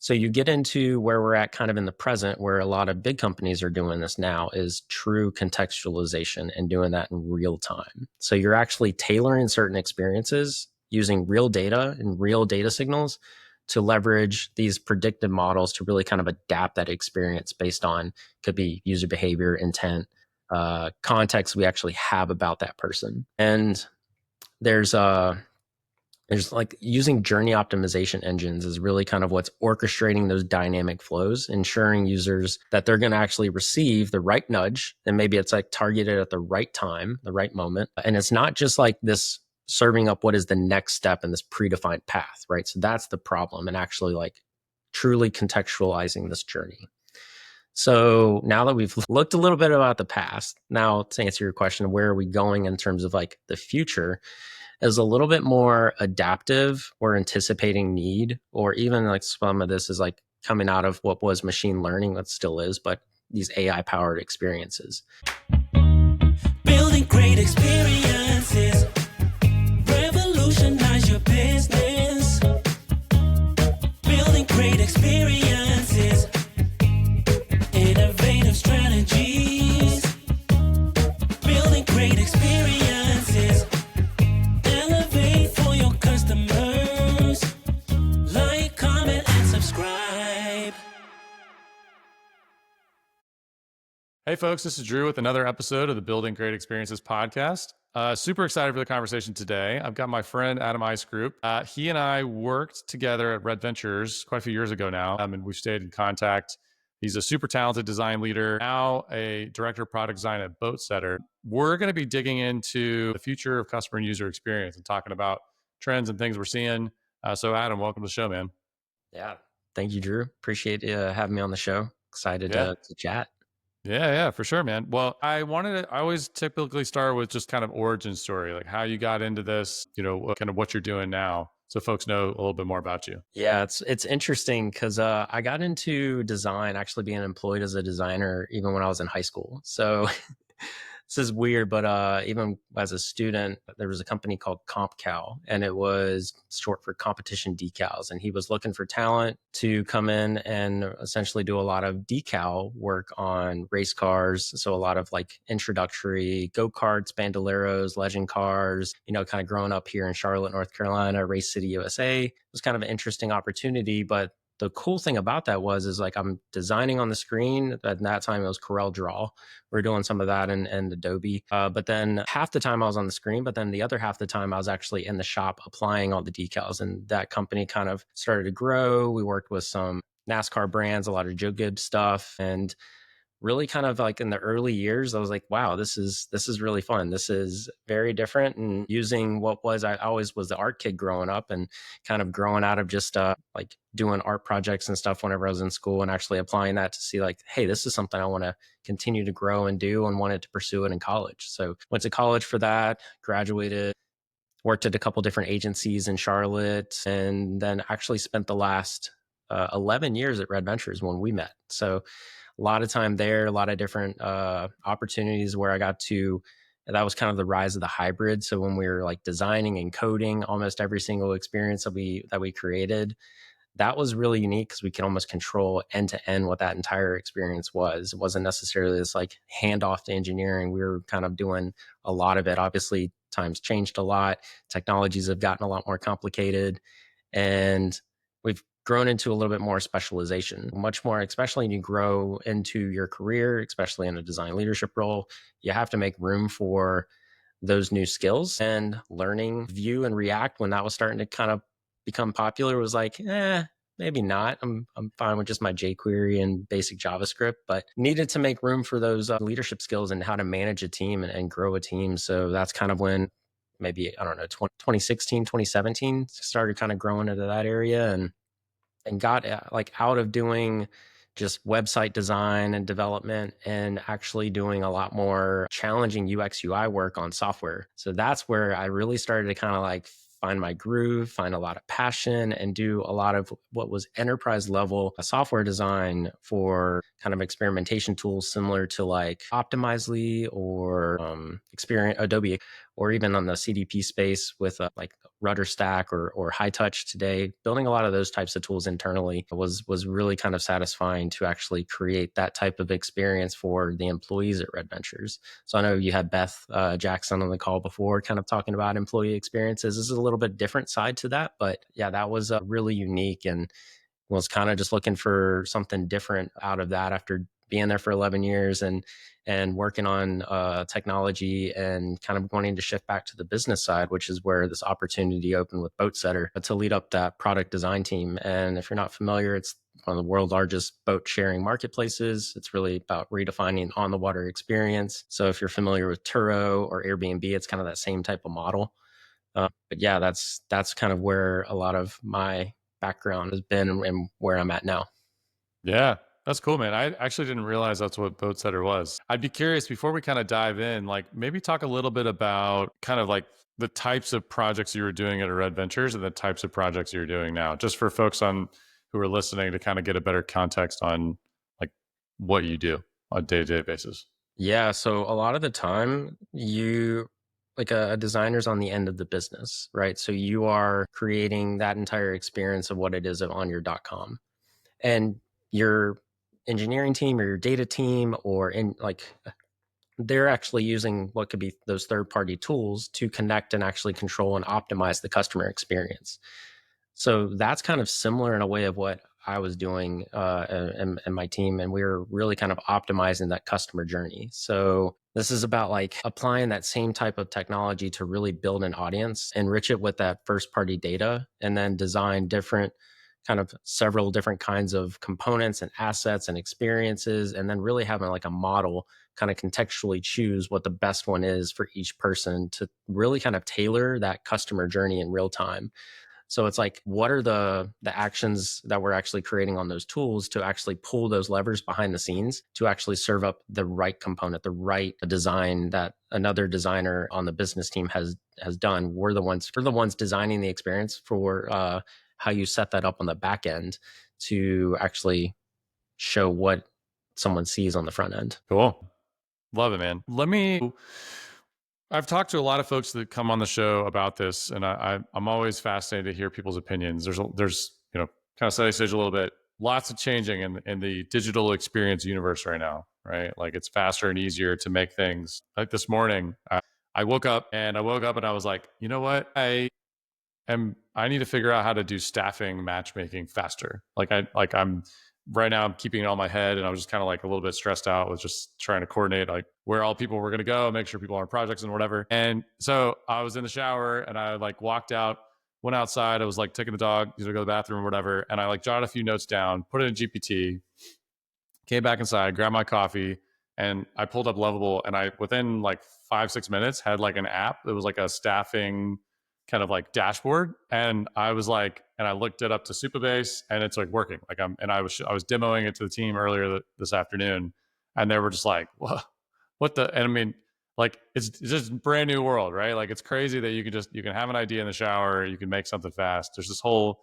So you get into where we're at kind of in the present, where a lot of big companies are doing this now, is true contextualization and doing that in real time. So you're actually tailoring certain experiences using real data and real data signals to leverage these predictive models to really kind of adapt that experience based on, could be user behavior, intent, context we actually have about that person. And there's like using journey optimization engines is really kind of what's orchestrating those dynamic flows, ensuring users that they're going to actually receive the right nudge. And maybe it's like targeted at the right time, the right moment. And it's not just like this serving up what is the next step in this predefined path, right? So that's the problem, and actually like truly contextualizing this journey. So now that we've looked a little bit about the past, now to answer your question, where are we going in terms of like the future? Is a little bit more adaptive or anticipating need, or even like some of this is like coming out of what was machine learning, that still is, but these AI powered experiences. Building great experiences, revolutionize your business. Building great experiences, innovative strategies. Building great experiences. Elevate for your customers. Like, comment, and subscribe. Hey folks, this is Drew with another episode of the Building Great Experiences podcast. Super excited for the conversation today. I've got my friend Adam Iscrupe. He and I worked together at Red Ventures quite a few years ago now, and we've stayed in contact. He's a super talented design leader, now a director of product design at Boatsetter. We're going to be digging into the future of customer and user experience and talking about trends and things we're seeing. So Adam, welcome to the show, man. Yeah. Thank you, Drew. Appreciate having me on the show. Excited to chat. Yeah, for sure, man. Well, I always typically start with just kind of origin story, like how you got into this, kind of what you're doing now, so folks know a little bit more about you. Yeah, it's interesting because I got into design, actually being employed as a designer even when I was in high school. So this is weird, but even as a student, there was a company called CompCal, and it was short for competition decals. And he was looking for talent to come in and essentially do a lot of decal work on race cars. So a lot of like introductory go-karts, bandoleros, legend cars, kind of growing up here in Charlotte, North Carolina, Race City, USA. It was kind of an interesting opportunity, but the cool thing about that is like I'm designing on the screen. At that time, it was Corel Draw. We are doing some of that in Adobe. But then half the time I was on the screen, but then the other half the time I was actually in the shop applying all the decals. And that company kind of started to grow. We worked with some NASCAR brands, a lot of Joe Gibbs stuff, and really kind of like in the early years, I was like, wow, this is really fun. This is very different. And using I always was the art kid growing up, and kind of growing out of just like doing art projects and stuff whenever I was in school, and actually applying that to see like, hey, this is something I want to continue to grow and do, and wanted to pursue it in college. So went to college for that, graduated, worked at a couple different agencies in Charlotte, and then actually spent the last 11 years at Red Ventures when we met. So a lot of time there, a lot of different opportunities where I got to, that was kind of the rise of the hybrid. So when we were like designing and coding almost every single experience that we created, that was really unique because we could almost control end to end what that entire experience was. It wasn't necessarily this like handoff to engineering. We were kind of doing a lot of it. Obviously, times changed a lot. Technologies have gotten a lot more complicated, and we've grown into a little bit more specialization, much more, especially when you grow into your career, especially in a design leadership role. You have to make room for those new skills, and learning Vue and React when that was starting to kind of become popular was like, maybe not. I'm fine with just my jQuery and basic JavaScript, but needed to make room for those leadership skills and how to manage a team and grow a team. So that's kind of when maybe, I don't know, 2016, 2017 started kind of growing into that area, and got like out of doing just website design and development, and actually doing a lot more challenging UX UI work on software. So that's where I really started to kind of like find my groove, find a lot of passion, and do a lot of what was enterprise level software design for kind of experimentation tools similar to like Optimizely or Adobe, or even on the CDP space with like rudder stack or high touch today, building a lot of those types of tools internally was really kind of satisfying to actually create that type of experience for the employees at Red Ventures. So I know you had Beth Jackson on the call before, kind of talking about employee experiences. This is a little bit different side to that, but yeah, that was really unique, and was kind of just looking for something different out of that after being there for 11 years and working on technology, and kind of wanting to shift back to the business side, which is where this opportunity opened with Boatsetter to lead up that product design team. And if you're not familiar, it's one of the world's largest boat sharing marketplaces. It's really about redefining on the water experience. So if you're familiar with Turo or Airbnb, it's kind of that same type of model. But yeah, that's kind of where a lot of my background has been and where I'm at now. Yeah, that's cool, man. I actually didn't realize that's what Boatsetter was. I'd be curious before we kind of dive in, like maybe talk a little bit about kind of like the types of projects you were doing at Red Ventures and the types of projects you're doing now, just for folks on who are listening to kind of get a better context on like what you do on a day-to-day basis. Yeah, so a lot of the time you like a designer's on the end of the business, right? So you are creating that entire experience of what it is on your .com. And your engineering team or your data team or in like they're actually using what could be those third-party tools to connect and actually control and optimize the customer experience. So that's kind of similar in a way of what I was doing and my team, and we were really kind of optimizing that customer journey. So this is about like applying that same type of technology to really build an audience, enrich it with that first party data, and then design different kind of several different kinds of components and assets and experiences, and then really having like a model kind of contextually choose what the best one is for each person to really kind of tailor that customer journey in real time. So it's like, what are the actions that we're actually creating on those tools to actually pull those levers behind the scenes to actually serve up the right component, the right design that another designer on the business team has done. We're the ones designing the experience for how you set that up on the back end to actually show what someone sees on the front end. Cool. Love it, man. I've talked to a lot of folks that come on the show about this, and I'm always fascinated to hear people's opinions. There's kind of setting stage a little bit. Lots of changing in the digital experience universe right now, right? Like it's faster and easier to make things. Like this morning, I woke up and I was like, you know what? I need to figure out how to do staffing matchmaking faster. I'm right now I'm keeping it on my head, and I was just kind of like a little bit stressed out with just trying to coordinate like where all people were going to go, make sure people are on projects and whatever. And so I was in the shower and I like walked out, went outside. I was like taking the dog to go to the bathroom or whatever. And I like jotted a few notes down, put it in GPT, came back inside, grabbed my coffee, and I pulled up Lovable. And I, within like 5-6 minutes, had like an app that was like a staffing kind of like dashboard. And I was like, and I looked it up to Supabase, and it's like working. Like I was demoing it to the team earlier this afternoon, and they were just like, what the, and I mean, like it's just a brand new world, right? Like it's crazy that you can have an idea in the shower, you can make something fast. There's this whole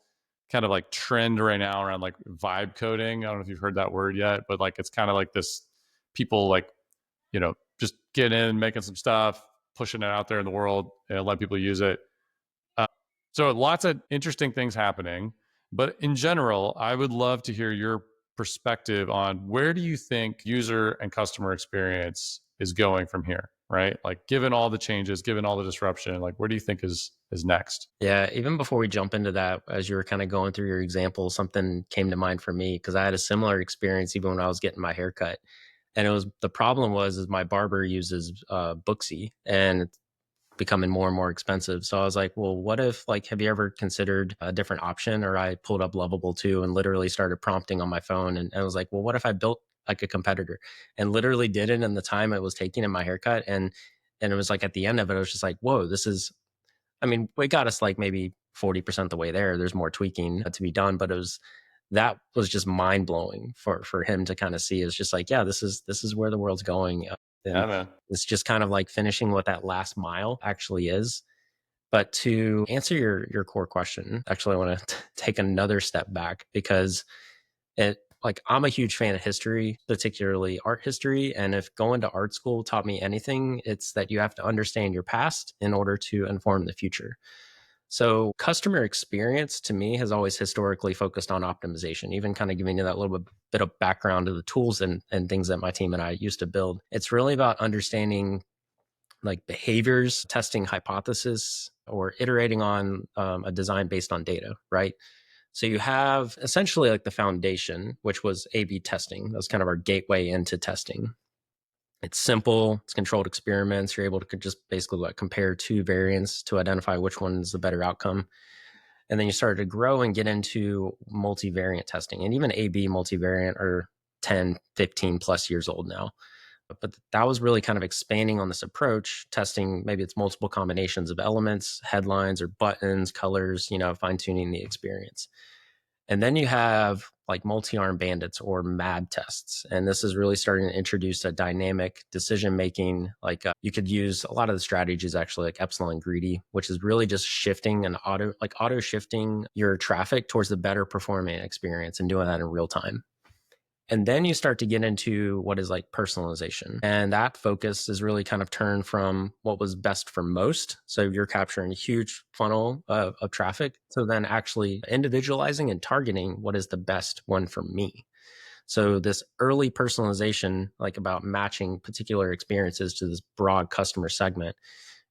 kind of like trend right now around like vibe coding. I don't know if you've heard that word yet, but like it's kind of like this people like, just getting in, making some stuff, pushing it out there in the world, and let people use it. So lots of interesting things happening, but in general, I would love to hear your perspective on where do you think user and customer experience is going from here, right? Like given all the changes, given all the disruption, like where do you think is next? Yeah, even before we jump into that, as you were kind of going through your example, something came to mind for me because I had a similar experience even when I was getting my hair cut. And the problem was my barber uses Booksy, and it's becoming more and more expensive. So I was like, well, what if like, have you ever considered a different option? Or I pulled up Lovable too and literally started prompting on my phone. And I was like, well, what if I built like a competitor, and literally did it in the time it was taking in my haircut? And it was like at the end of it, I was just like, whoa, I mean, we got us like maybe 40% the way there. There's more tweaking to be done, but that was just mind blowing for him to kind of see. It's just like, yeah, this is where the world's going. Yeah, And man. it's just kind of like finishing what that last mile actually is. But to answer your core question, actually, I want to take another step back because I'm a huge fan of history, particularly art history. And if going to art school taught me anything, it's that you have to understand your past in order to inform the future. So customer experience to me has always historically focused on optimization, even kind of giving you that little bit of background to the tools and things that my team and I used to build. It's really about understanding like behaviors, testing hypothesis, or iterating on a design based on data, right? So you have essentially like the foundation, which was A/B testing. That was kind of our gateway into testing. It's simple, it's controlled experiments. You're able to just basically like compare two variants to identify which one is the better outcome. And then you started to grow and get into multivariate testing. And even A/B multivariate are 10, 15 plus years old now. But that was really kind of expanding on this approach, testing maybe it's multiple combinations of elements, headlines or buttons, colors, fine tuning the experience. And then you have like multi-arm bandits or MAD tests. And this is really starting to introduce a dynamic decision making. Like you could use a lot of the strategies actually like epsilon greedy, which is really just shifting and auto shifting your traffic towards the better performing experience and doing that in real time. And then you start to get into what is like personalization. And that focus is really kind of turned from what was best for most. So you're capturing a huge funnel of traffic. So then actually individualizing and targeting what is the best one for me. So this early personalization, like about matching particular experiences to this broad customer segment,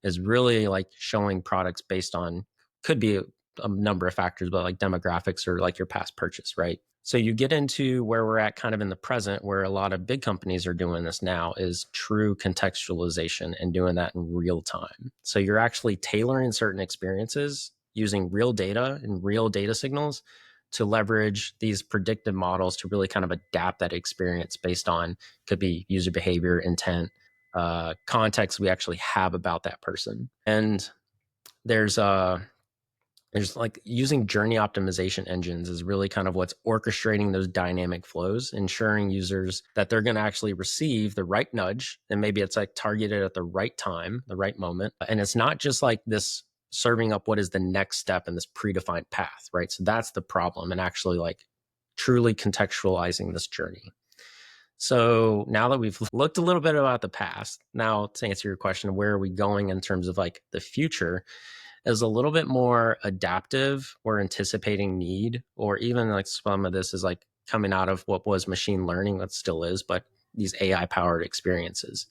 is really like showing products based on, could be a number of factors, but like demographics or like your past purchase, right? So you get into where we're at kind of in the present, where a lot of big companies are doing this now, is true contextualization and doing that in real time. So you're actually tailoring certain experiences using real data and real data signals to leverage these predictive models to really kind of adapt that experience based on, could be user behavior, intent, context we actually have about that person. And there's like using journey optimization engines is really kind of what's orchestrating those dynamic flows, ensuring users that they're going to actually receive the right nudge. And maybe it's like targeted at the right time, the right moment. And it's not just like this serving up what is the next step in this predefined path, right? So that's the problem, and actually like truly contextualizing this journey. So now that we've looked a little bit about the past, now to answer your question, where are we going in terms of like the future? Is a little bit more adaptive or anticipating need, or even like some of this is like coming out of what was machine learning, that still is, but these AI powered experiences.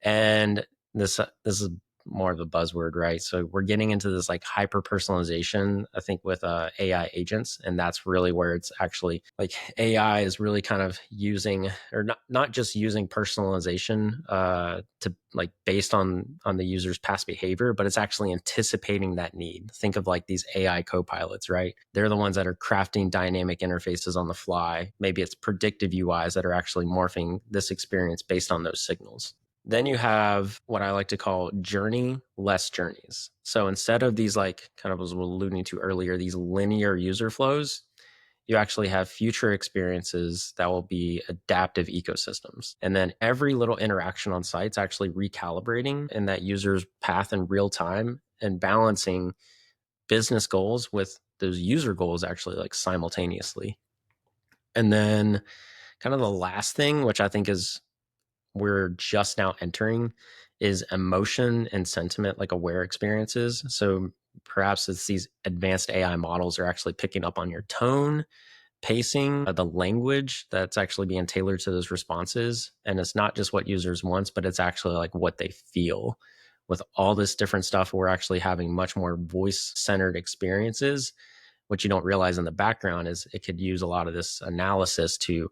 And this is more of a buzzword, right? So we're getting into this like hyper personalization, I think, with AI agents, and that's really where it's actually like AI is really kind of using, or not just using personalization to like based on the user's past behavior, but it's actually anticipating that need. Think of like these AI co-pilots, right? They're the ones that are crafting dynamic interfaces on the fly. Maybe it's predictive UIs that are actually morphing this experience based on those signals. Then you have what I like to call journey-less journeys. So instead of these, like kind of was alluding to earlier, these linear user flows, you actually have future experiences that will be adaptive ecosystems. And then every little interaction on site's actually recalibrating in that user's path in real time and balancing business goals with those user goals actually like simultaneously. And then kind of the last thing, which I think is we're just now entering, is emotion and sentiment like aware experiences. So perhaps it's these advanced AI models are actually picking up on your tone, pacing, the language that's actually being tailored to those responses. And it's not just what users want, but it's actually like what they feel. With all this different stuff, we're actually having much more voice-centered experiences. What you don't realize in the background is it could use a lot of this analysis to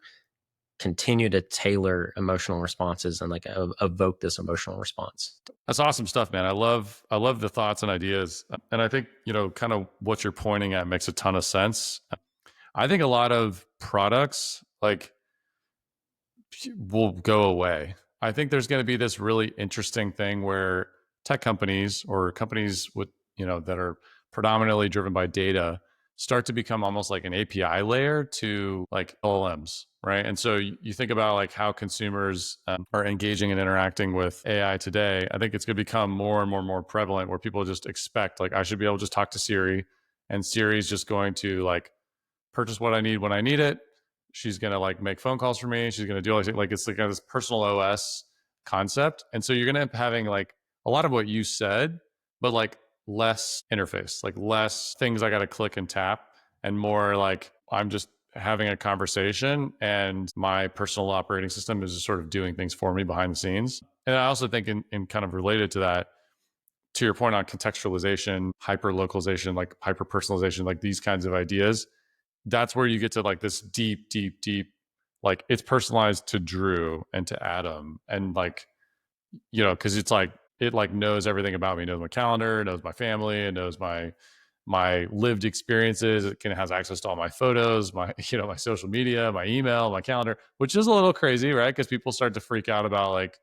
continue to tailor emotional responses and like evoke this emotional response. That's awesome stuff, man. I love the thoughts and ideas. And I think, kind of what you're pointing at makes a ton of sense. I think a lot of products like will go away. I think there's going to be this really interesting thing where tech companies or companies with, that are predominantly driven by data start to become almost like an API layer to like LLMs, right? And so you think about like how consumers are engaging and interacting with AI today. I think it's going to become more and more prevalent where people just expect like I should be able to just talk to Siri, and Siri's just going to like purchase what I need when I need it. She's going to like make phone calls for me. She's going to do all these, like it's like this personal OS concept. And so you're going to end up having like a lot of what you said, but like less interface, like less things I got to click and tap, and more like I'm just having a conversation and my personal operating system is just sort of doing things for me behind the scenes. And I also think in kind of related to that, to your point on contextualization, hyper localization, like hyper personalization, like these kinds of ideas, that's where you get to like this deep, like it's personalized to Drew and to Adam. And like, cause it's like, it like knows everything about me, it knows my calendar, it knows my family, it knows my lived experiences. It has access to all my photos, my, my social media, my email, my calendar, which is a little crazy, right? Because people start to freak out about like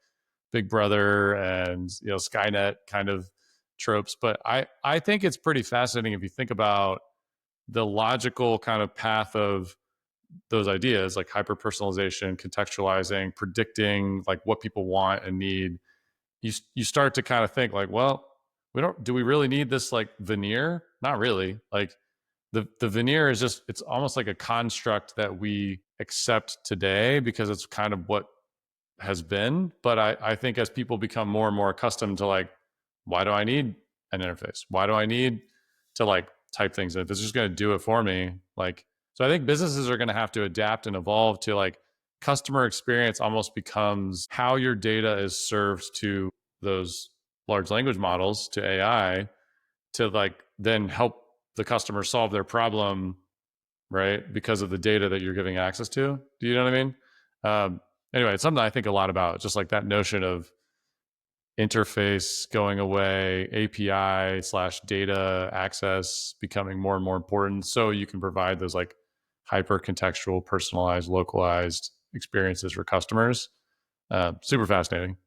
Big Brother and, Skynet kind of tropes. But I think it's pretty fascinating if you think about the logical kind of path of those ideas, like hyper personalization, contextualizing, predicting like what people want and need. You start to kind of think like, well, do we really need this like veneer? Not really. Like the veneer is just, it's almost like a construct that we accept today because it's kind of what has been. But I think as people become more and more accustomed to like, why do I need an interface? Why do I need to like type things in? If it's just going to do it for me, like, so I think businesses are going to have to adapt and evolve to like customer experience almost becomes how your data is served to those large language models, to AI, to like then help the customer solve their problem, right? Because of the data that you're giving access to. Do you know what I mean? Anyway, it's something I think a lot about, just like that notion of interface going away, API / data access becoming more and more important, so you can provide those like hyper contextual, personalized, localized experiences for customers. Super fascinating.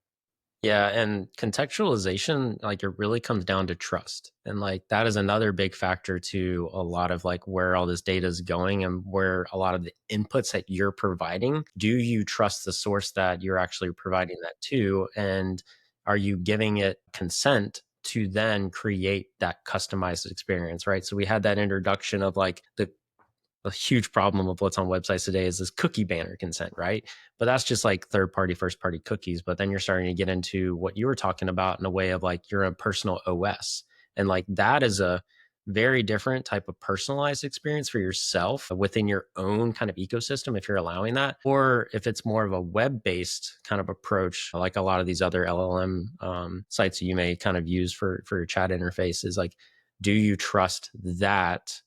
Yeah, and contextualization, like it really comes down to trust. And like that is another big factor to a lot of like where all this data is going and where a lot of the inputs that you're providing. Do you trust the source that you're actually providing that to? And are you giving it consent to then create that customized experience, right? So we had that introduction of like the a huge problem of what's on websites today is this cookie banner consent, right? But that's just like third party, first party cookies. But then you're starting to get into what you were talking about in a way of like you're a personal OS. And like that is a very different type of personalized experience for yourself within your own kind of ecosystem, if you're allowing that. Or if it's more of a web based kind of approach, like a lot of these other LLM sites you may kind of use for your chat interface, is like, do you trust that?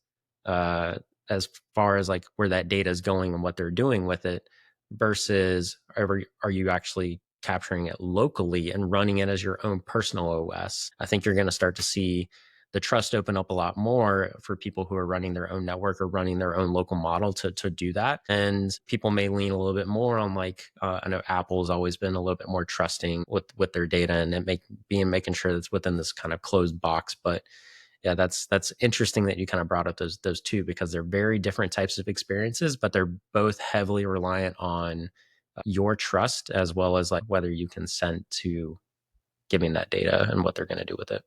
As far as like where that data is going and what they're doing with it, versus are you actually capturing it locally and running it as your own personal OS? I think you're going to start to see the trust open up a lot more for people who are running their own network or running their own local model to do that. And people may lean a little bit more on like, I know Apple's always been a little bit more trusting with their data and it making sure that's within this kind of closed box. But yeah, that's interesting that you kind of brought up those two, because they're very different types of experiences, but they're both heavily reliant on your trust as well as like whether you consent to giving that data and what they're going to do with it.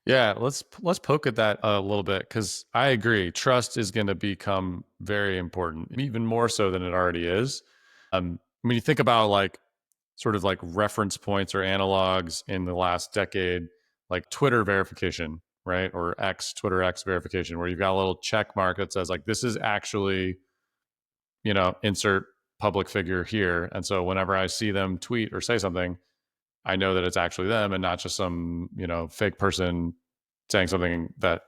Yeah, let's poke at that a little bit, because I agree. Trust is going to become very important, even more so than it already is. When you think about like sort of like reference points or analogs in the last decade, like Twitter verification, right? Or Twitter X verification, where you've got a little check mark that says like, this is actually, insert public figure here. And so whenever I see them tweet or say something, I know that it's actually them and not just some, fake person saying something that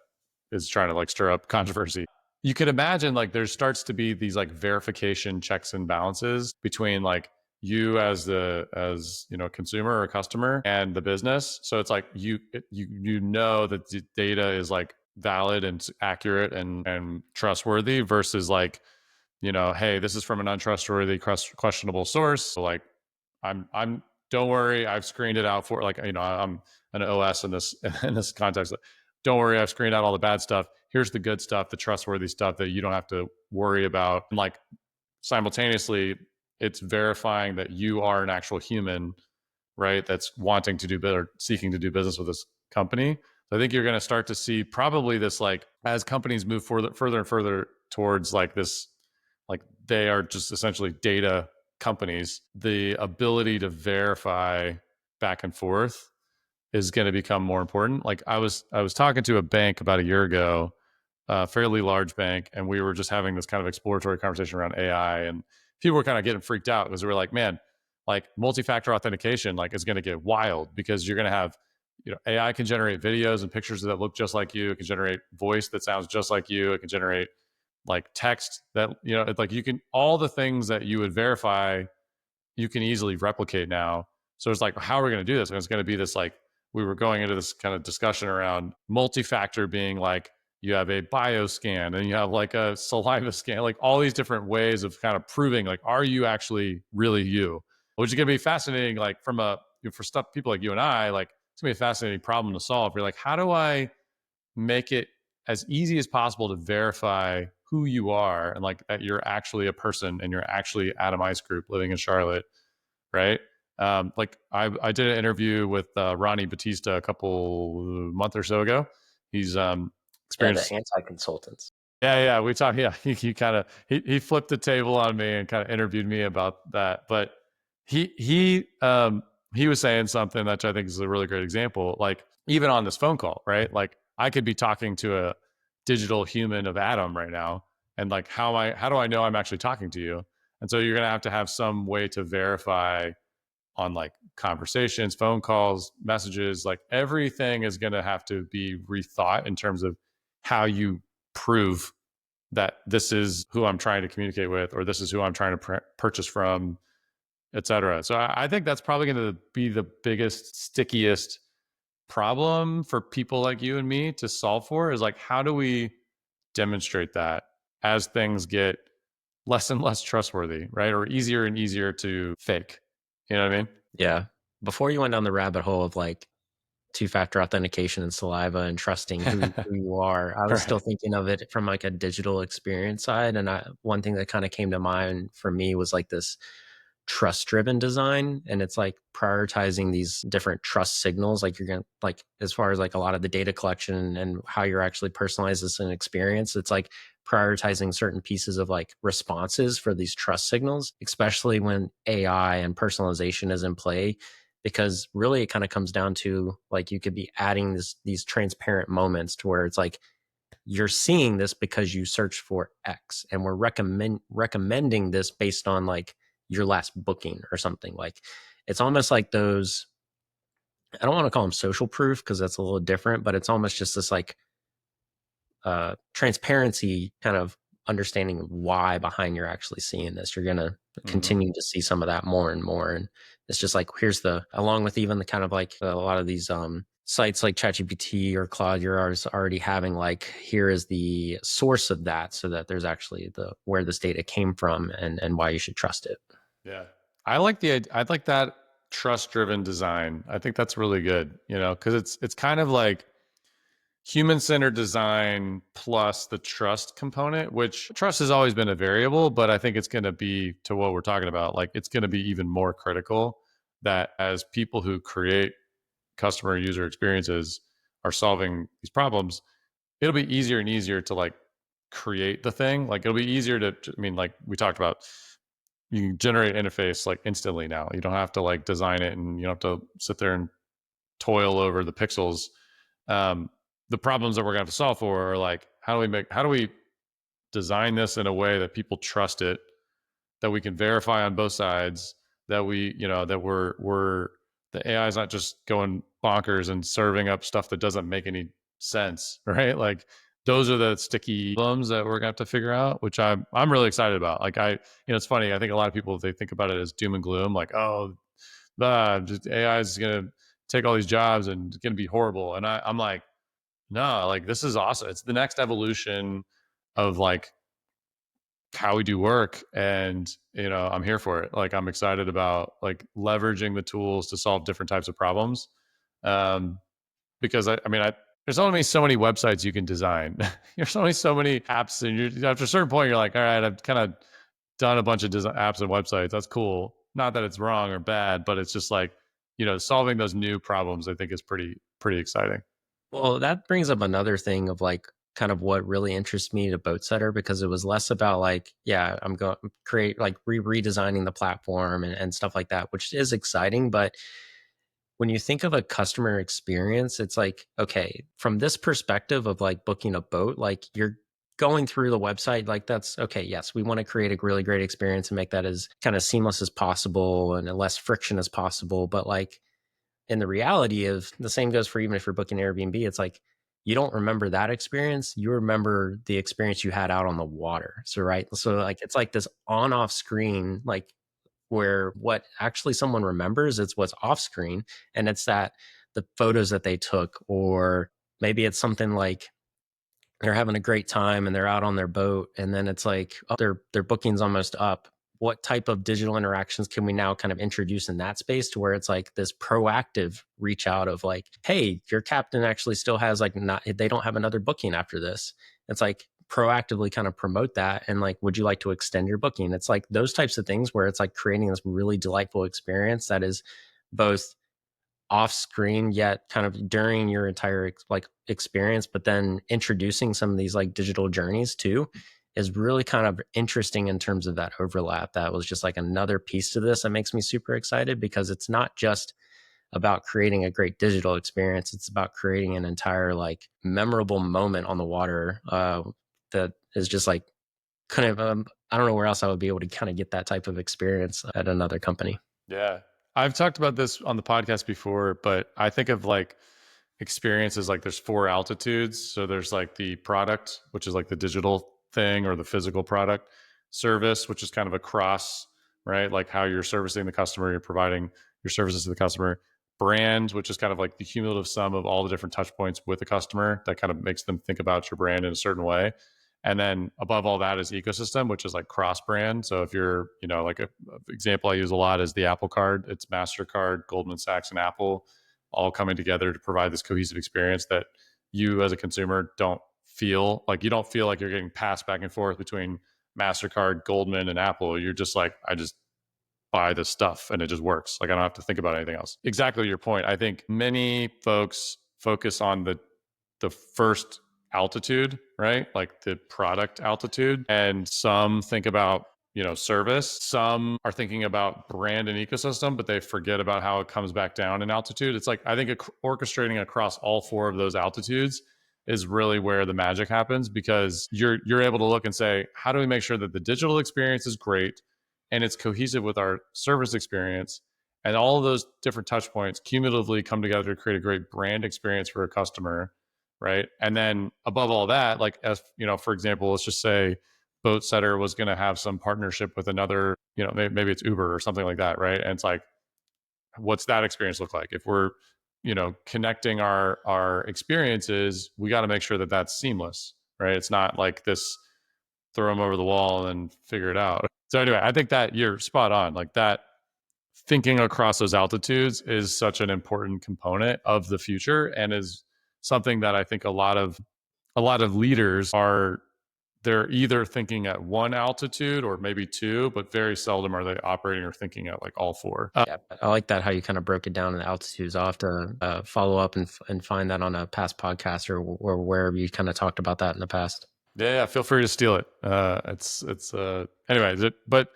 is trying to like stir up controversy. You could imagine like there starts to be these like verification checks and balances between like you as consumer or customer and the business. So it's like you know that the data is like valid and accurate and trustworthy versus like, hey, this is from an untrustworthy, questionable source. So like I'm don't worry, I've screened it out for like, I'm an OS in this in this context. Don't worry, I've screened out all the bad stuff. Here's the good stuff, the trustworthy stuff that you don't have to worry about. And like simultaneously, it's verifying that you are an actual human, right? That's wanting to do better, seeking to do business with this company. So I think you're going to start to see probably this, like, as companies move further and further towards like this, like they are just essentially data companies, the ability to verify back and forth is going to become more important. Like I was talking to a bank about a year ago, a fairly large bank, and we were just having this kind of exploratory conversation around AI, and people were kind of getting freaked out because we were like, man, like multi-factor authentication like is going to get wild because you're going to have, AI can generate videos and pictures that look just like you. It can generate voice that sounds just like you. It can generate like text that, it's like you can, all the things that you would verify, you can easily replicate now. So it's like, how are we going to do this? And it's going to be this like, we were going into this kind of discussion around multi-factor being like, you have a bio scan and you have like a saliva scan, like all these different ways of kind of proving like, are you actually really you? Which is going to be fascinating. Like from for stuff, people like you and I, like it's gonna be a fascinating problem to solve. You're like, how do I make it as easy as possible to verify who you are and like that you're actually a person and you're actually Adam Iscrupe living in Charlotte, right? Like I did an interview with Ronnie Batista a month or so ago. He's experienced the anti-consultants. yeah, we talked. Yeah, he kind of he flipped the table on me and kind of interviewed me about that. But he was saying something that I think is a really great example. Like even on this phone call, right? Like I could be talking to a digital human of Adam right now, and like how do I know I'm actually talking to you? And so you're gonna have some way to verify on like conversations, phone calls, messages, like everything is gonna have to be rethought in terms of how you prove that this is who I'm trying to communicate with, or this is who I'm trying to purchase from, et cetera. So I think that's probably going to be the biggest, stickiest problem for people like you and me to solve for is like, how do we demonstrate that as things get less and less trustworthy, right? Or easier and easier to fake. You know what I mean? Yeah. Before you went down the rabbit hole of like two-factor authentication and saliva and trusting who you are, I was still thinking of it from like a digital experience side. And one thing that kind of came to mind for me was like this trust-driven design, and it's like prioritizing these different trust signals. Like you're gonna, like, as far as like a lot of the data collection and how you're actually personalize this an experience, it's like prioritizing certain pieces of like responses for these trust signals, especially when AI and personalization is in play. Because really it kind of comes down to like you could be adding these transparent moments to where it's like you're seeing this because you searched for X, and we're recommending this based on like your last booking or something. Like it's almost like those, I don't want to call them social proof because that's a little different, but it's almost just this like transparency kind of understanding why behind you're actually seeing this. You're going to continue to see some of that more and more. And it's just like, along with even the kind of like a lot of these sites like ChatGPT or Claude, you're already having like, here is the source of that, so that there's actually where this data came from and why you should trust it. Yeah. I like that trust-driven design. I think that's really good, because it's kind of like human-centered design plus the trust component, which trust has always been a variable, but I think it's going to be, to what we're talking about, like it's going to be even more critical that as people who create customer user experiences are solving these problems, it'll be easier and easier to like create the thing. Like it'll be easier like we talked about, you can generate interface like instantly now. You don't have to like design it, and you don't have to sit there and toil over the pixels. The problems that we're going to have to solve for are like, how do we design this in a way that people trust it, that we can verify on both sides, that the AI is not just going bonkers and serving up stuff that doesn't make any sense, right? Like those are the sticky problems that we're gonna have to figure out, which I'm really excited about. Like it's funny. I think a lot of people, they think about it as doom and gloom, like, oh, just AI is gonna take all these jobs and it's gonna be horrible. And I'm like, no, like this is awesome. It's the next evolution of like how we do work, and I'm here for it. Like I'm excited about like leveraging the tools to solve different types of problems. Because there's only so many websites you can design. There's only so many apps, and after a certain point, you're like, all right, I've kind of done a bunch of apps and websites. That's cool. Not that it's wrong or bad, but it's just like, solving those new problems, I think is pretty exciting. Well, that brings up another thing of like kind of what really interests me to Boatsetter, because it was less about like, yeah, I'm going to create like redesigning the platform and stuff like that, which is exciting. But when you think of a customer experience, it's like, okay, from this perspective of like booking a boat, like you're going through the website, like that's okay. Yes, we want to create a really great experience and make that as kind of seamless as possible and less friction as possible. But like in the reality of the same goes for even if you're booking Airbnb, it's like you don't remember that experience. You remember the experience you had out on the water. So, right. So like it's like this on off screen, like where what actually someone remembers is what's off screen. And it's that the photos that they took, or maybe it's something like they're having a great time and they're out on their boat, and then it's like, oh, their booking's almost up. What type of digital interactions can we now kind of introduce in that space to where it's like this proactive reach out of like, hey, your captain actually still has like not, they don't have another booking after this. It's like proactively kind of promote that. And like, would you like to extend your booking? It's like those types of things where it's like creating this really delightful experience that is both off screen yet kind of during your entire like experience, but then introducing some of these like digital journeys too is really kind of interesting in terms of that overlap. That was just like another piece to this that makes me super excited, because it's not just about creating a great digital experience. It's about creating an entire like memorable moment on the water that is just like kind of, I don't know where else I would be able to kind of get that type of experience at another company. Yeah. I've talked about this on the podcast before, but I think of like experiences like there's four altitudes. So there's like the product, which is like the digital thing or the physical product; service, which is kind of across, right? Like how you're servicing the customer, you're providing your services to the customer; brand, which is kind of like the cumulative sum of all the different touch points with the customer that kind of makes them think about your brand in a certain way. And then above all that is ecosystem, which is like cross brand. So if you're, like a example I use a lot is the Apple Card. It's MasterCard, Goldman Sachs, and Apple all coming together to provide this cohesive experience that you as a consumer don't feel like you're getting passed back and forth between MasterCard, Goldman, and Apple. You're just like, I just buy this stuff and it just works. Like I don't have to think about anything else. Exactly your point. I think many folks focus on the first altitude, right? Like the product altitude. And some think about, service. Some are thinking about brand and ecosystem, but they forget about how it comes back down in altitude. It's like, I think orchestrating across all four of those altitudes is really where the magic happens, because you're able to look and say, how do we make sure that the digital experience is great and it's cohesive with our service experience? And all of those different touch points cumulatively come together to create a great brand experience for a customer, right? And then above all that, like, as for example, let's just say Boatsetter was going to have some partnership with another, maybe it's Uber or something like that, right? And it's like, what's that experience look like? If we're, connecting our experiences, we got to make sure that that's seamless, right? It's not like this throw them over the wall and figure it out. So anyway, I think that you're spot on. Like that thinking across those altitudes is such an important component of the future, and is something that I think a lot of leaders they're either thinking at one altitude or maybe two, but very seldom are they operating or thinking at like all four. Yeah, I like that how you kind of broke it down in the altitudes. I'll have to follow up and find that on a past podcast or wherever you kind of talked about that in the past. Yeah, feel free to steal it. Anyway, but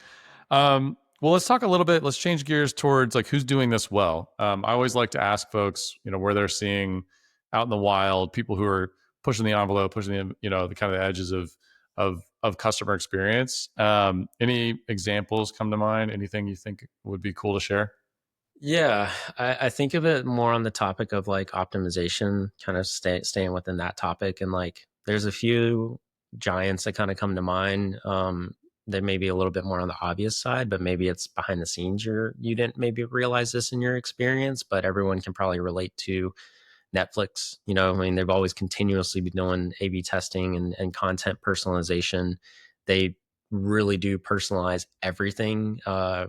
well, let's talk a little bit. Let's change gears towards like who's doing this well. I always like to ask folks, where they're seeing out in the wild people who are pushing the envelope, pushing the kind of the edges of customer experience. Any examples come to mind? Anything you think would be cool to share? Yeah, I think of it more on the topic of like optimization, kind of staying within that topic. And like, there's a few giants that kind of come to mind. That may be a little bit more on the obvious side, but maybe it's behind the scenes. You didn't maybe realize this in your experience, but everyone can probably relate to Netflix. I mean, they've always continuously been doing A/B testing and content personalization. They really do personalize everything.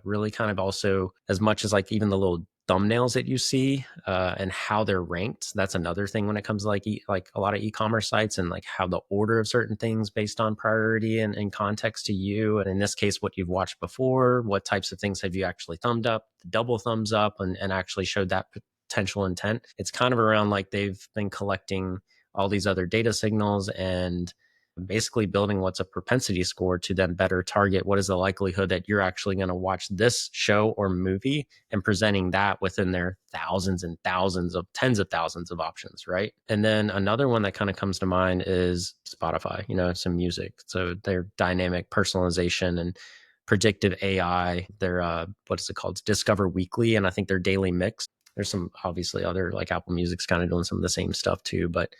Really kind of also, as much as like even the little thumbnails that you see and how they're ranked. That's another thing when it comes to like a lot of e-commerce sites, and like how the order of certain things based on priority and context to you. And in this case, what you've watched before, what types of things have you actually thumbed up, double thumbs up, and actually showed that potential intent. It's kind of around like they've been collecting all these other data signals and basically building what's a propensity score to then better target what is the likelihood that you're actually going to watch this show or movie, and presenting that within their thousands and thousands of tens of thousands of options, right? And then another one that kind of comes to mind is Spotify, some music. So their dynamic personalization and predictive AI, their what is it called? Discover Weekly, and I think their Daily Mix. There's some obviously other, like Apple Music's kind of doing some of the same stuff too, but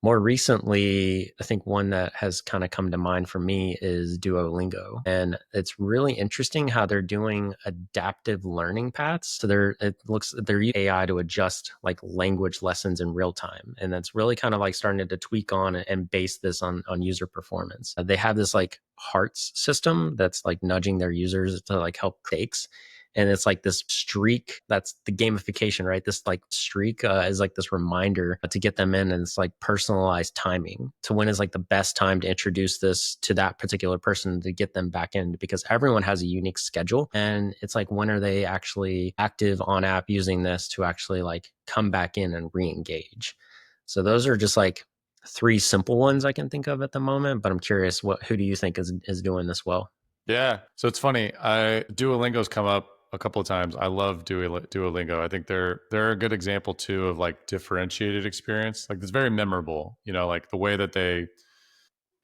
more recently, I think one that has kind of come to mind for me is Duolingo. And it's really interesting how they're doing adaptive learning paths. So they're using AI to adjust like language lessons in real time. And that's really kind of like starting to tweak on and base this on user performance. They have this like hearts system that's like nudging their users to like help takes. And it's like this streak, that's the gamification, right? This like streak is like this reminder to get them in, and it's like personalized timing to when is like the best time to introduce this to that particular person to get them back in, because everyone has a unique schedule. And it's like, when are they actually active on app using this to actually like come back in and re-engage? So those are just like three simple ones I can think of at the moment, but I'm curious, who do you think is doing this well? Yeah. So it's funny. Duolingo's come up a couple of times. I love Duolingo. I think they're a good example too of like differentiated experience. Like it's very memorable, like the way that they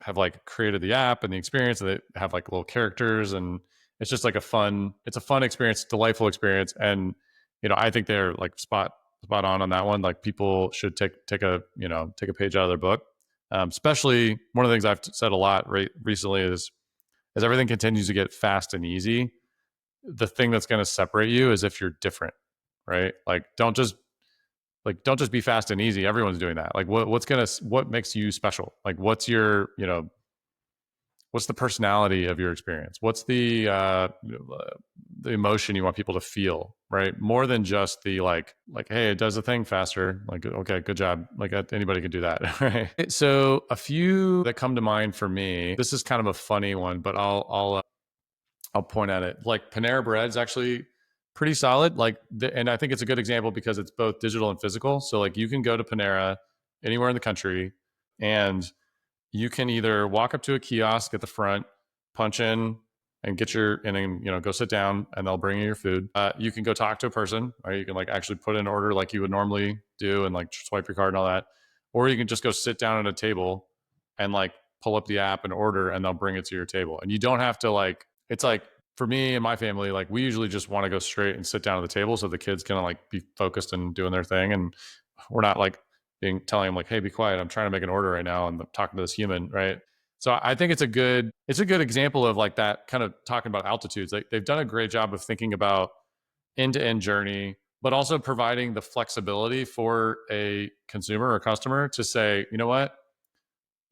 have like created the app and the experience, and they have like little characters, and it's just like a fun experience, delightful experience. And, I think they're like spot on that one. Like people should take a page out of their book. Especially one of the things I've said a lot recently is, as everything continues to get fast and easy, the thing that's going to separate you is if you're different, right? Like don't just be fast and easy. Everyone's doing that. Like what makes you special? Like what's your, what's the personality of your experience? What's the emotion you want people to feel, right? More than just the like, hey, it does a thing faster. Like, okay, good job. Like anybody could do that, right? So a few that come to mind for me. This is kind of a funny one, but I'll point at it. Like Panera Bread's actually pretty solid. And I think it's a good example because it's both digital and physical. So like you can go to Panera anywhere in the country, and you can either walk up to a kiosk at the front, punch in, and then go sit down, and they'll bring you your food. You can go talk to a person, or you can like actually put in an order like you would normally do, and like swipe your card and all that. Or you can just go sit down at a table and like pull up the app and order, and they'll bring it to your table. And you don't have to like, it's like for me and my family, like we usually just want to go straight and sit down at the table so the kids can like be focused and doing their thing. And we're not like telling them like, hey, be quiet, I'm trying to make an order right now, and I'm talking to this human, right? So I think it's a good example of like that kind of talking about altitudes. They've done a great job of thinking about end-to-end journey, but also providing the flexibility for a consumer or customer to say, you know what,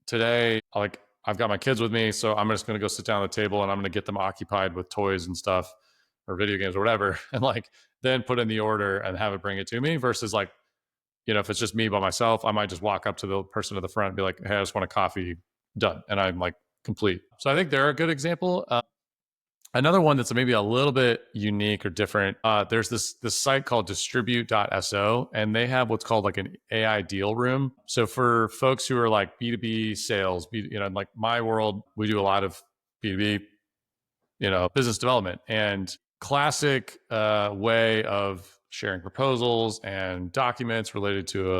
today, like I've got my kids with me, so I'm just going to go sit down at the table, and I'm going to get them occupied with toys and stuff or video games or whatever, and like then put in the order and have it bring it to me, versus like, if it's just me by myself, I might just walk up to the person at the front and be like, hey, I just want a coffee, done. And I'm like complete. So I think they're a good example. Another one that's maybe a little bit unique or different. There's this site called distribute.so, and they have what's called like an AI deal room. So for folks who are like B2B sales, like my world, we do a lot of B2B, business development, and classic way of sharing proposals and documents related to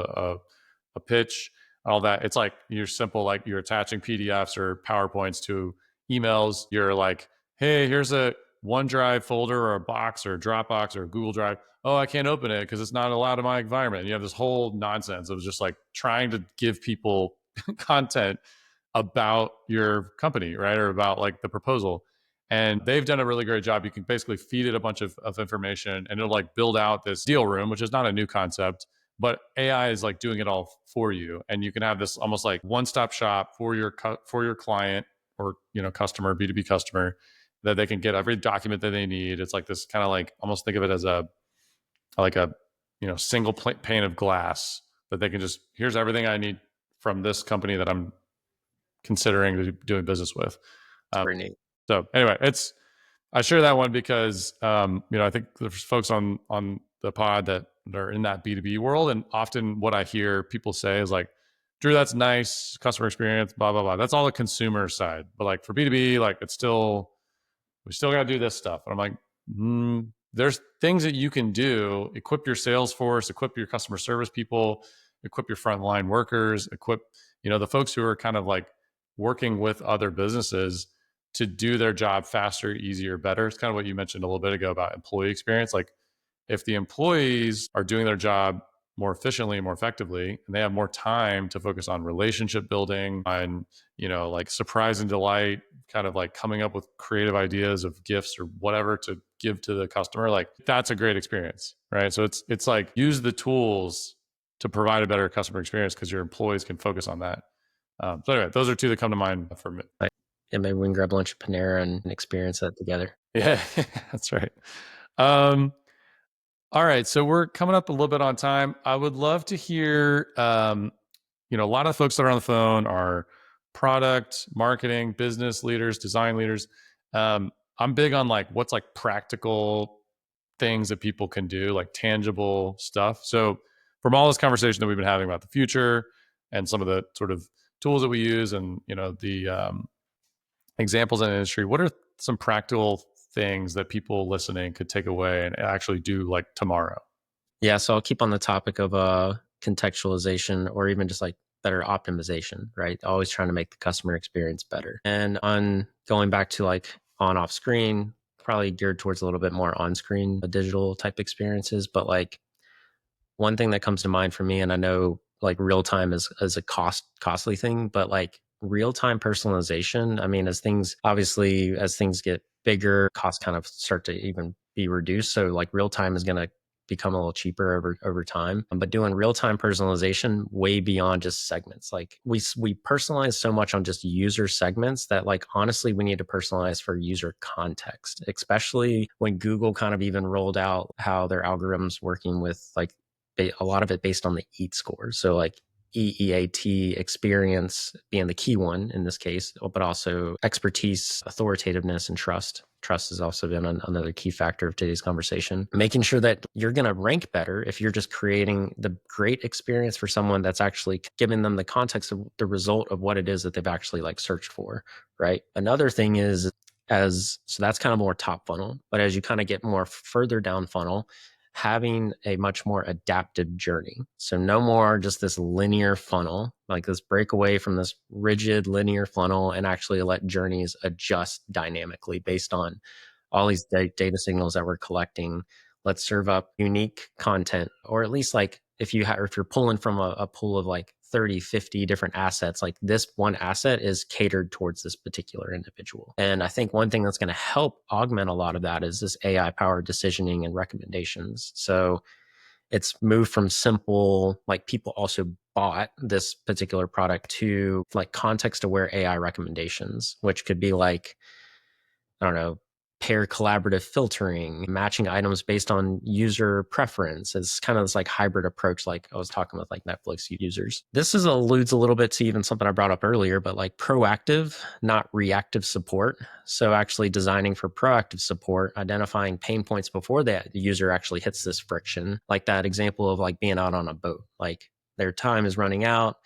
a pitch, all that. It's like you're simple, like you're attaching PDFs or PowerPoints to emails. You're like, hey, here's a OneDrive folder or a box or a Dropbox or a Google Drive. Oh, I can't open it because it's not allowed in my environment. And you have this whole nonsense of just like trying to give people content about your company, right? Or about like the proposal. And they've done a really great job. You can basically feed it a bunch of information, and it'll like build out this deal room, which is not a new concept, but AI is like doing it all for you. And you can have this almost like one-stop shop for your client or, customer, B2B customer, that they can get every document that they need. It's like this kind of like, almost think of it as a single pane of glass that they can just, here's everything I need from this company that I'm considering doing business with. Pretty neat. So anyway, I share that one because I think there's folks on the pod that are in that B2B world, and often what I hear people say is like, Drew, that's nice, customer experience, blah, blah, blah. That's all the consumer side. But like for B2B, like it's still, we still got to do this stuff. And I'm like, there's things that you can do. Equip your sales force, equip your customer service people, equip your frontline workers, equip, the folks who are kind of like working with other businesses to do their job faster, easier, better. It's kind of what you mentioned a little bit ago about employee experience. Like if the employees are doing their job more efficiently, more effectively, and they have more time to focus on relationship building, on, like surprise and delight, kind of like coming up with creative ideas of gifts or whatever to give to the customer, like that's a great experience, right? So it's like use the tools to provide a better customer experience because your employees can focus on that. So anyway, those are two that come to mind for me. Yeah, maybe we can grab lunch at Panera and experience that together. Yeah, that's right. All right, so we're coming up a little bit on time. I would love to hear, a lot of folks that are on the phone are product, marketing, business leaders, design leaders. I'm big on like what's like practical things that people can do, like tangible stuff. So from all this conversation that we've been having about the future and some of the sort of tools that we use and, the examples in the industry, what are some practical things that people listening could take away and actually do like tomorrow? Yeah, so I'll keep on the topic of contextualization or even just like better optimization, right? Always trying to make the customer experience better. And on going back to like on off screen, probably geared towards a little bit more on screen digital type experiences. But like one thing that comes to mind for me, and I know like real time is a costly thing, but like real time personalization, I mean, as things get bigger, costs kind of start to even be reduced. So like real time is going to become a little cheaper over time. But doing real time personalization way beyond just segments. Like we personalize so much on just user segments that like honestly we need to personalize for user context, especially when Google kind of even rolled out how their algorithms working with like a lot of it based on the EAT score. So like EEAT, experience being the key one in this case, but also expertise, authoritativeness, and trust. Trust has also been another key factor of today's conversation. Making sure that you're going to rank better if you're just creating the great experience for someone that's actually giving them the context of the result of what it is that they've actually like searched for, right? Another thing is so that's kind of more top funnel, but as you kind of get more further down funnel, having a much more adaptive journey. So no more just this linear funnel, like this break away from this rigid linear funnel and actually let journeys adjust dynamically based on all these data signals that we're collecting. Let's serve up unique content, or at least like if you're pulling from a pool of like 30, 50 different assets, like this one asset is catered towards this particular individual. And I think one thing that's going to help augment a lot of that is this AI powered decisioning and recommendations. So it's moved from simple, like people also bought this particular product to like context aware AI recommendations, which could be like, I don't know, pair collaborative filtering, matching items based on user preference. It's kind of this like hybrid approach, like I was talking with like Netflix users. This alludes a little bit to even something I brought up earlier, but like proactive, not reactive support. So actually designing for proactive support, identifying pain points before the user actually hits this friction. Like that example of like being out on a boat, like their time is running out.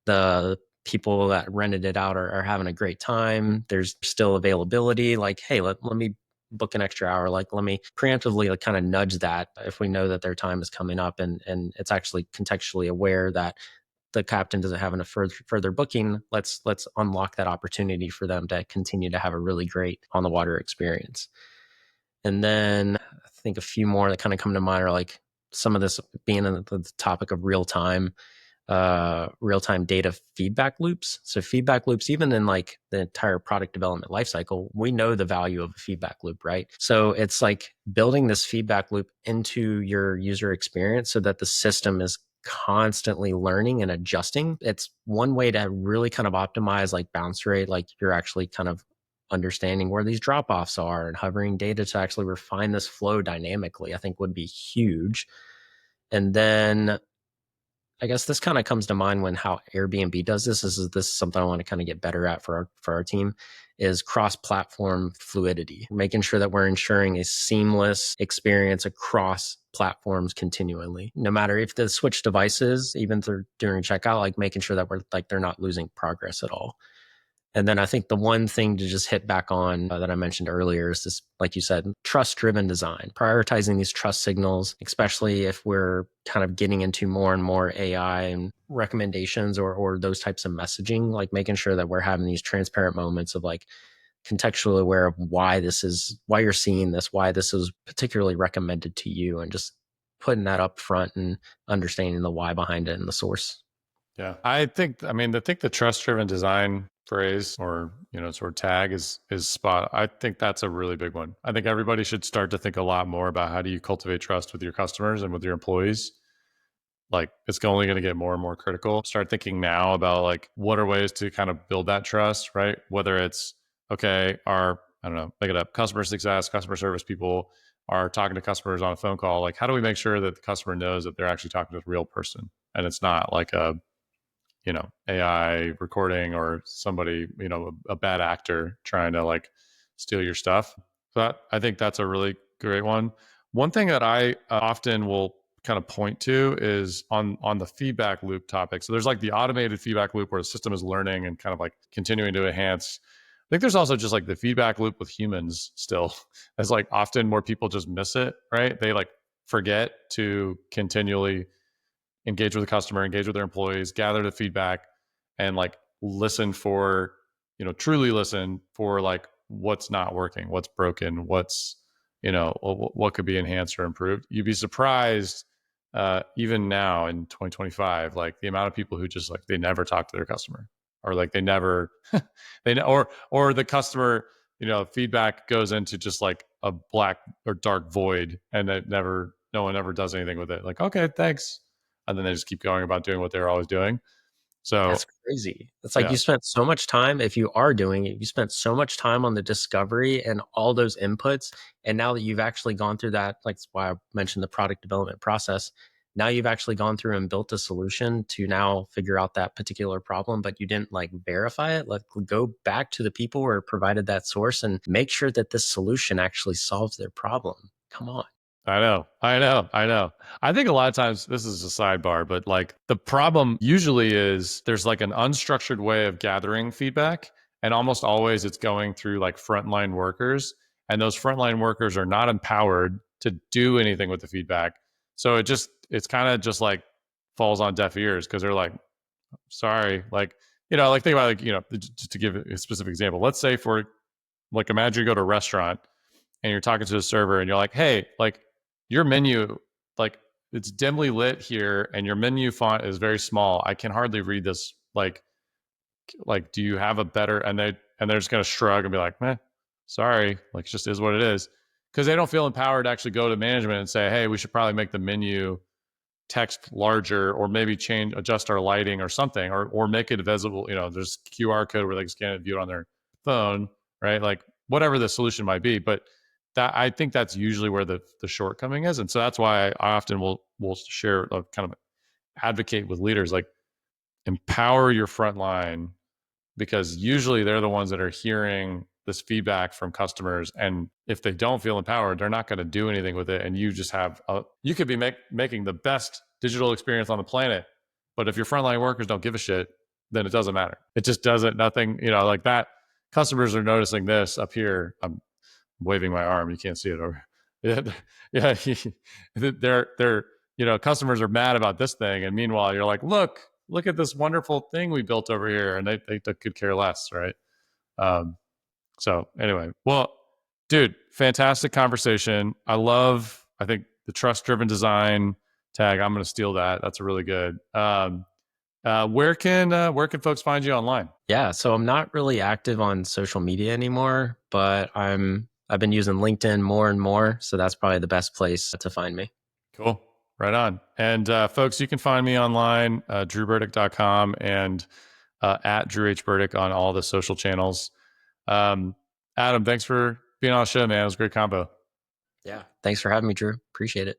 The people that rented it out are having a great time. There's still availability. Like, hey, let me book an extra hour. Like, let me preemptively like kind of nudge that if we know that their time is coming up and it's actually contextually aware that the captain doesn't have a further booking. Let's unlock that opportunity for them to continue to have a really great on the water experience. And then I think a few more that kind of come to mind are like some of this being in the topic of real-time data feedback loops. So feedback loops, even in like the entire product development lifecycle, we know the value of a feedback loop, right? So it's like building this feedback loop into your user experience so that the system is constantly learning and adjusting. It's one way to really kind of optimize like bounce rate, like you're actually kind of understanding where these drop-offs are and hovering data to actually refine this flow dynamically, I think would be huge. And then I guess this kind of comes to mind when how Airbnb does this. This is something I want to kind of get better at for our team is cross-platform fluidity, making sure that we're ensuring a seamless experience across platforms continually, no matter if the switch devices, even through during checkout, like making sure that we're like they're not losing progress at all. And then I think the one thing to just hit back on that I mentioned earlier is this, like you said, trust-driven design, prioritizing these trust signals, especially if we're kind of getting into more and more AI and recommendations or those types of messaging, like making sure that we're having these transparent moments of like contextually aware of why you're seeing this, why this is particularly recommended to you, and just putting that up front and understanding the why behind it and the source. Yeah. I think the trust driven design phrase or, sort of tag is spot. I think that's a really big one. I think everybody should start to think a lot more about how do you cultivate trust with your customers and with your employees. Like it's only going to get more and more critical. Start thinking now about like what are ways to kind of build that trust, right? Whether it's okay, I don't know, make it up, customer success, customer service people are talking to customers on a phone call. Like how do we make sure that the customer knows that they're actually talking to a real person and it's not like a AI recording or somebody, a bad actor trying to like steal your stuff. So I think that's a really great one. One thing that I often will kind of point to is on the feedback loop topic. So there's like the automated feedback loop where the system is learning and kind of like continuing to enhance. I think there's also just like the feedback loop with humans still. As like often more people just miss it, right? They like forget to continually engage with the customer, engage with their employees, gather the feedback, and like listen for, truly listen for like what's not working, what's broken, what could be enhanced or improved. You'd be surprised, even now in 2025, like the amount of people who just like they never talk to their customer, or like they never, or the customer, feedback goes into just like a black or dark void, and no one ever does anything with it. Like, okay, thanks. And then they just keep going about doing what they're always doing. So That's crazy. It's like yeah, you spent so much time, if you are doing it, you spent so much time on the discovery and all those inputs. And now that you've actually gone through that, like that's why I mentioned the product development process. Now you've actually gone through and built a solution to now figure out that particular problem, but you didn't like verify it. Like go back to the people who provided that source and make sure that this solution actually solves their problem. Come on. I know. I think a lot of times this is a sidebar, but like the problem usually is there's like an unstructured way of gathering feedback. And almost always it's going through like frontline workers. And those frontline workers are not empowered to do anything with the feedback. So it's kind of just like falls on deaf ears because they're like, sorry, like, like think about like, just to give a specific example, let's say for like, imagine you go to a restaurant and you're talking to a server and you're like, hey, like your menu, like it's dimly lit here and your menu font is very small. I can hardly read this. Like, do you have a better, and they're just going to shrug and be like, meh, sorry. Like it just is what it is. Cause they don't feel empowered to actually go to management and say, hey, we should probably make the menu text larger or maybe adjust our lighting or something, or make it visible. There's QR code where they can scan it, view it on their phone, right? Like whatever the solution might be. But that, I think that's usually where the shortcoming is. And so that's why I often will share kind of advocate with leaders, like empower your front line, because usually they're the ones that are hearing this feedback from customers. And if they don't feel empowered, they're not going to do anything with it. And you just you could be making the best digital experience on the planet. But if your frontline workers don't give a shit, then it doesn't matter. It just doesn't, nothing, like that. Customers are noticing this up here. I'm waving my arm. You can't see it over. Yeah. They're, customers are mad about this thing. And meanwhile, you're like, look at this wonderful thing we built over here. And they could care less. Right. So anyway, well, dude, fantastic conversation. I think the trust driven design tag, I'm going to steal that. That's a really good. Where can folks find you online? Yeah, so I'm not really active on social media anymore, but I've been using LinkedIn more and more, so that's probably the best place to find me. Cool. Right on. And folks, you can find me online, drewburdick.com, and at Drew H. Burdick on all the social channels. Adam, thanks for being on the show, man. It was a great combo. Yeah, thanks for having me, Drew. Appreciate it.